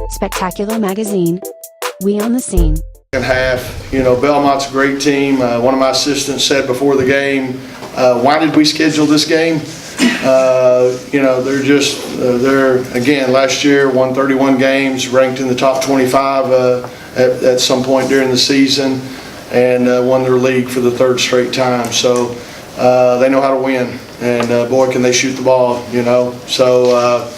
Spectacular Magazine. We on the scene. Second half, Belmont's a great team. One of my assistants said before the game, why did we schedule this game? They're again, last year won 31 games, ranked in the top 25 at some point during the season, and won their league for the third straight time. So they know how to win, and boy, can they shoot the ball, So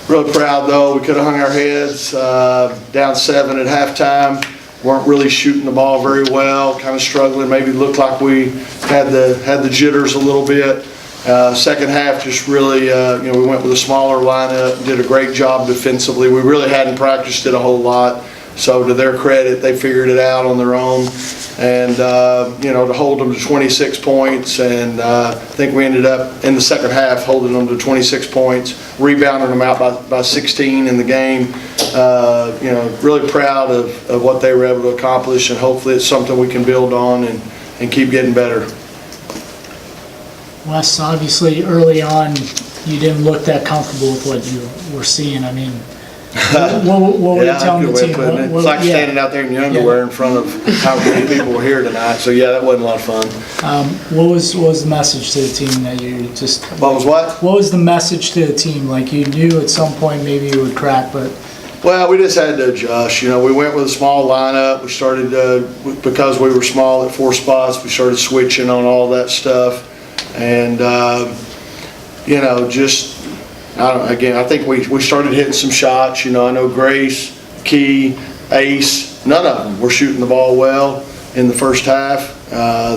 really proud though. We could have hung our heads, down 7 at halftime. Weren't really shooting the ball very well, kind of struggling. Maybe looked like we had the jitters a little bit. Second half, just really, we went with a smaller lineup, did a great job defensively. We really hadn't practiced it a whole lot, so to their credit, they figured it out on their own. And to hold them to 26 points, and I think we ended up in the second half holding them to 26 points, rebounding them out by 16 in the game. Really proud of what they were able to accomplish, and hopefully it's something we can build on and keep getting better. Wes, obviously early on you didn't look that comfortable with what you were seeing. I mean, what were you telling the team? It's like standing out there in your underwear in front of how many people were here tonight. So yeah, that wasn't a lot of fun. What was the message to the team that you just? What was what? What was the message to the team? Like, you knew at some point maybe you would crack, but. Well, we just had to adjust. We went with a small lineup. We started because we were small at 4 spots. We started switching on all that stuff, and I think we started hitting some shots. I know Grace, Key, Ace, none of them were shooting the ball well in the first half.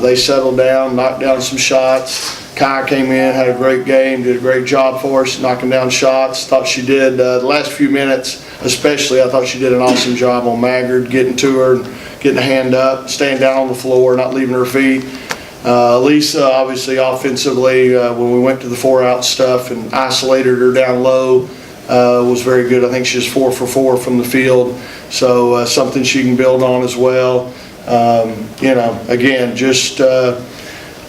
They settled down, knocked down some shots. Kai came in, had a great game, did a great job for us, knocking down shots. Thought she did, the last few minutes especially, I thought she did an awesome job on Maggard, getting to her, getting a hand up, staying down on the floor, not leaving her feet. Lisa, obviously offensively, when we went to the 4-out stuff and isolated her down low, was very good. I think she was 4 for 4 from the field, so something she can build on as well. Again, just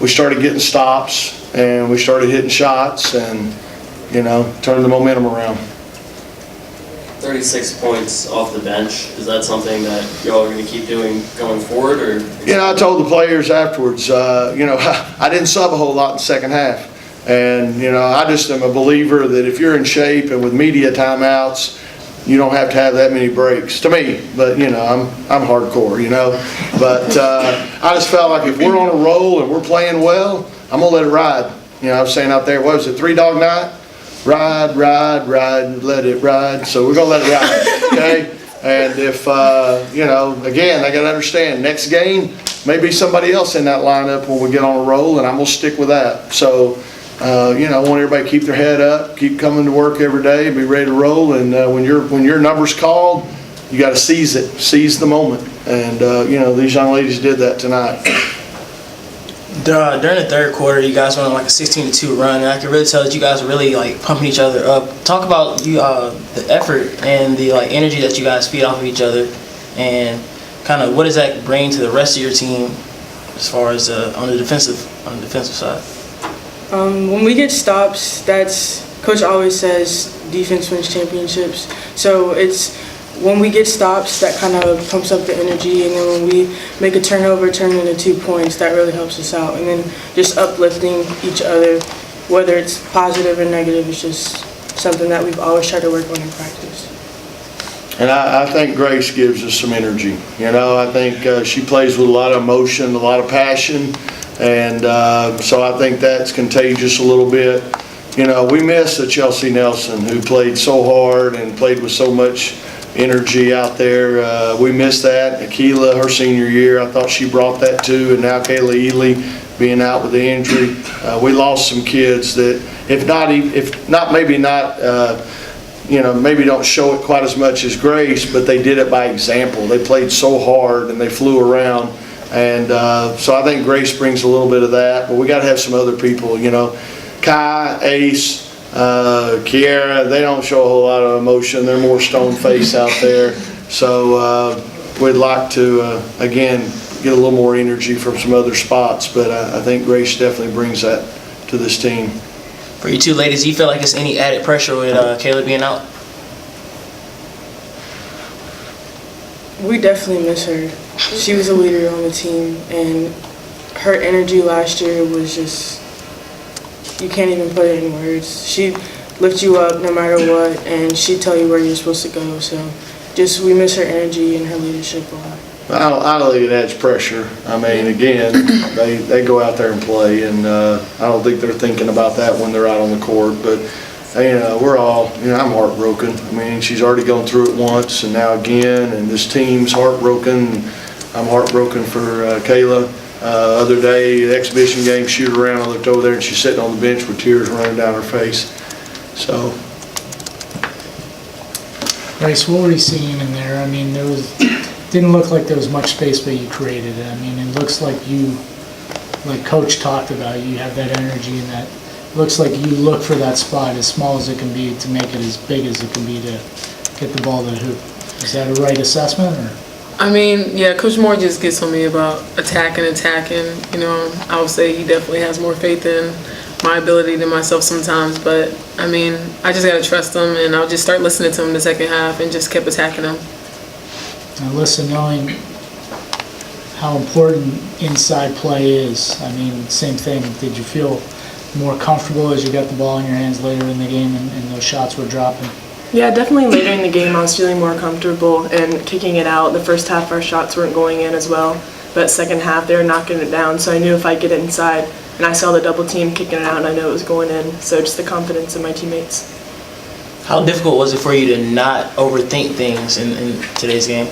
we started getting stops and we started hitting shots and turning the momentum around. 36 points off the bench, is that something that y'all are going to keep doing going forward? Or I told the players afterwards, I didn't sub a whole lot in the second half, and I just am a believer that if you're in shape and with media timeouts, you don't have to have that many breaks, to me. But I'm hardcore, but I just felt like if we're on a roll and we're playing well, I'm gonna let it ride. I was saying out there, what was it, 3-dog night? Ride, let it ride. So we're gonna let it ride, okay? And if again, I gotta understand, next game maybe somebody else in that lineup when we get on a roll, and I'm gonna stick with that. So I want everybody to keep their head up, keep coming to work every day, be ready to roll. And when your number's called, you got to seize the moment. And these young ladies did that tonight. During the third quarter, you guys went on like a 16-2 run, and I could really tell that you guys were really like pumping each other up. Talk about the effort and the energy that you guys feed off of each other, and kind of what does that bring to the rest of your team as far as on the defensive side. When we get stops, Coach always says defense wins championships. So it's when we get stops that kind of pumps up the energy, and then when we make a turnover, turn into 2 points, that really helps us out. And then just uplifting each other, whether it's positive or negative, it's just something that we've always tried to work on in practice. And I think Grace gives us some energy. I think she plays with a lot of emotion, a lot of passion. And so I think that's contagious a little bit. We miss a Chelsea Nelson who played so hard and played with so much energy out there. We miss that. Akila, her senior year, I thought she brought that too. And now Kayla Ely being out with the injury. We lost some kids that, maybe don't show it quite as much as Grace, but they did it by example. They played so hard and they flew around. And so I think Grace brings a little bit of that, but we got to have some other people, Kai, Ace, Kiara, they don't show a whole lot of emotion. They're more stone face out there. So we'd like to, again, get a little more energy from some other spots, but I think Grace definitely brings that to this team. For you two ladies, do you feel like there's any added pressure with Kayla being out? We definitely miss her. She was a leader on the team, and her energy last year was just, you can't even put it in words. She'd lift you up no matter what, and she'd tell you where you're supposed to go. So we miss her energy and her leadership a lot. I don't think it adds pressure. I mean, again, they go out there and play, and I don't think they're thinking about that when they're out on the court. But we're all, I'm heartbroken. I mean, she's already gone through it once, and now again, and this team's heartbroken. I'm heartbroken for Kayla. Other day, the exhibition game, shoot around, I looked over there, and she's sitting on the bench with tears running down her face. So. Bryce, what were you seeing in there? I mean, didn't look like there was much space, but you created it. I mean, it looks like like Coach talked about, you have that energy and that. Looks like you look for that spot as small as it can be to make it as big as it can be to get the ball to the hoop. Is that a right assessment, or? I mean, yeah, Coach Moore just gets on me about attacking. I would say he definitely has more faith in my ability than myself sometimes. But, I mean, I just got to trust him, and I'll just start listening to him in the second half and just kept attacking him. Now listen, knowing how important inside play is, I mean, same thing. Did you feel more comfortable as you got the ball in your hands later in the game and those shots were dropping? Yeah, definitely later in the game I was feeling more comfortable and kicking it out. The first half our shots weren't going in as well, but second half they were knocking it down, so I knew if I get it inside and I saw the double team kicking it out and I knew it was going in, so just the confidence in my teammates. How difficult was it for you to not overthink things in today's game?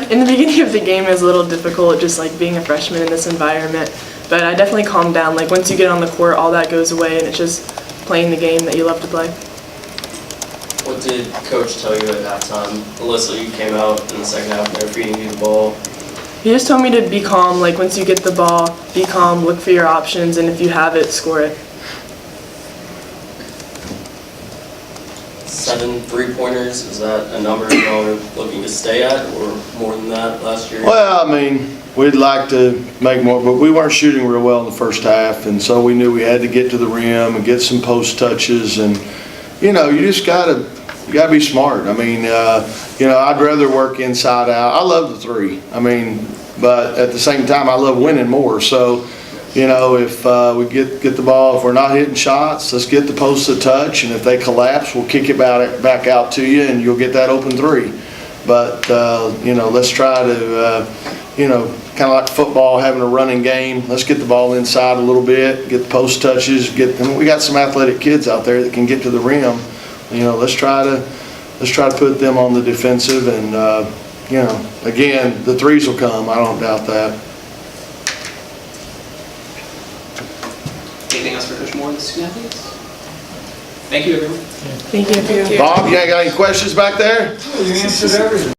In the beginning of the game it was a little difficult, just like being a freshman in this environment, but I definitely calmed down. Like once you get on the court, all that goes away and it's just playing the game that you love to play. What did Coach tell you at halftime? Alyssa, you came out in the second half and they were feeding you the ball. He just told me to be calm, like once you get the ball, be calm, look for your options, and if you have it, score it. 7 3-pointers, is that a number y'all are looking to stay at, or more than that last year? Well, I mean, we'd like to make more, but we weren't shooting real well in the first half, and so we knew we had to get to the rim and get some post touches, and you just gotta be smart. I mean, I'd rather work inside out. I love the three. I mean, but at the same time, I love winning more. So, if we get the ball, if we're not hitting shots, let's get the post to touch, and if they collapse, we'll kick it back out to you, and you'll get that open three. But let's try to, kind of like football, having a running game. Let's get the ball inside a little bit, get the post touches, we got some athletic kids out there that can get to the rim. Let's try to put them on the defensive, and again, the threes will come. I don't doubt that. Anything else for Coach Moore and the student athletes? Thank you, everyone. Thank you. Bob, you ain't got any questions back there?